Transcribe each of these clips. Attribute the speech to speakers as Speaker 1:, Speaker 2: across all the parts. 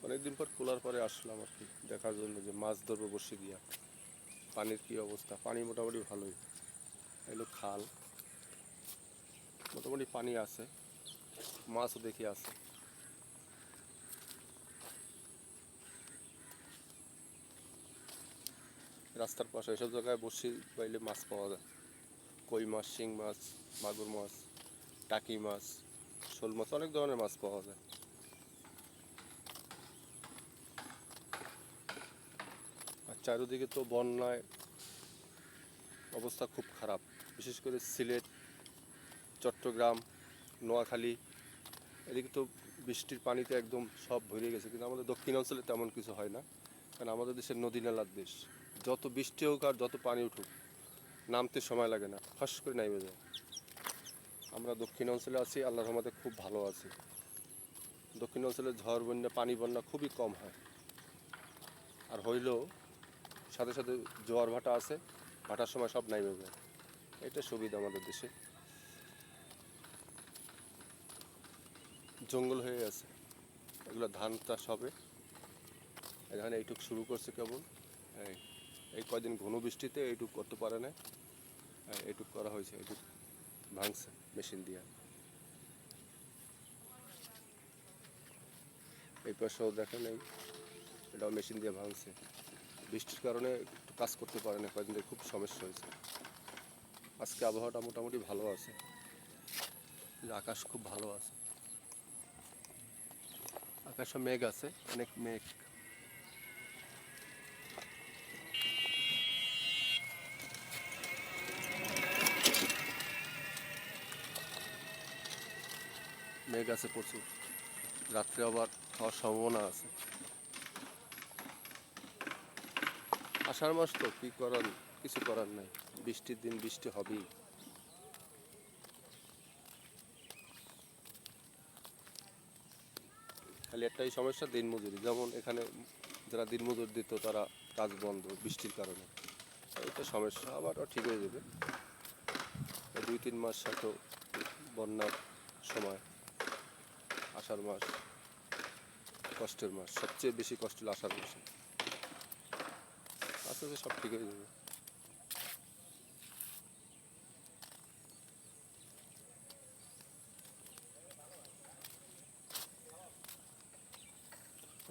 Speaker 1: অনেকদিন পর খোলার পরে আসলাম আর কি দেখার জন্য যে মাছ ধরবো বসে দিয়া। পানির কি অবস্থা? পানি মোটামুটি ভালোই, এগুলো খাল, মোটামুটি পানি আছে, মাছও দেখি আছে। রাস্তার পাশে এসব জায়গায় বসে পাইলে মাছ পাওয়া যায়। কই মাছ, শিং মাছ, মাগুর মাছ, টাকি মাছ, শোল মাছ, অনেক ধরনের মাছ পাওয়া যায়। আর চারিদিকে তো বন্যায় অবস্থা খুব খারাপ, বিশেষ করে সিলেট, চট্টগ্রাম, নোয়াখালী, এদিকে তো বৃষ্টির পানিতে একদম সব ভরে গেছে। কিন্তু আমাদের দক্ষিণ অঞ্চলে তেমন কিছু হয় না, কারণ আমাদের দেশের নদী নালার দেশ। যত বৃষ্টি হোক আর যত পানি উঠুক, নামতে সময় লাগে না, ফাঁস করে নামে যায়। আমরা দক্ষিণ অঞ্চলে আছি, আল্লাহর রহমতে খুব ভালো আছি। দক্ষিণ অঞ্চলে ঝড় বন্যা, পানি বন্যা খুবই কম হয়, আর হইলেও সাথে সাথে জোয়ার ভাটা আছে, ভাটার সময় সব নামে যায়। এটা সুবিধা আমাদের দেশে। জঙ্গল হয়ে আছে, এগুলো ধান চাষ হবে। এখানে এইটুক শুরু করছে কেবল, এই কয়দিন ঘন বৃষ্টিতে এইটুক করতে পারে না, এইটুক করা হয়েছে, এইটুক ভাঙছে মেশিন দিয়ে। এই পাশেও দেখেন, এটাও মেশিন দিয়ে ভাঙছে। বৃষ্টির কারণে একটু কাজ করতে পারে না, কয়েকদিন ধরে খুব সমস্যা হয়েছে। আজকে আবহাওয়াটা মোটামুটি ভালো আছে, আকাশ খুব ভালো আছে, আকাশে মেঘ আছে, অনেক মেঘ। মেঘ আছে প্রচুর, রাত্রে আবার হওয়ার সম্ভাবনা আছে। আষাঢ় মাস তো কি করার, কিছু করার নাই, বৃষ্টির দিন বৃষ্টি হবেই। খালি একটাই সমস্যা, দিনমজুরি। যেমন এখানে যারা দিনমজুর দিত তারা কাজ বন্ধ বৃষ্টির কারণে, এটা সমস্যা। আবার ঠিক হয়ে যাবে, 2-3 মাস হয়তো বন্যার সময়। আষাঢ় মাস কষ্টের মাস, সবচেয়ে বেশি কষ্ট হলো আষাঢ় মাসে। আস্তে আস্তে সব ঠিক হয়ে যাবে।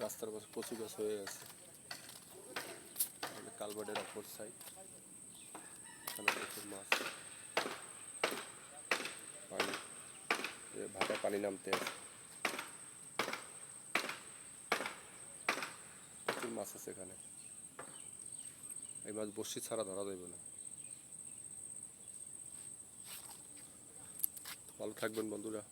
Speaker 1: রাস্তার পাশে কচু গাছ হয়ে গেছে, কালভার্টের অপর সাইড, এখানে প্রচুর মাছ, পানি, ভাটায় পানি নামতে আছে, প্রচুর মাছ আছে এখানে। এই মাছ বড়শি ছাড়া ধরা যাবে না। ভালো থাকবেন বন্ধুরা।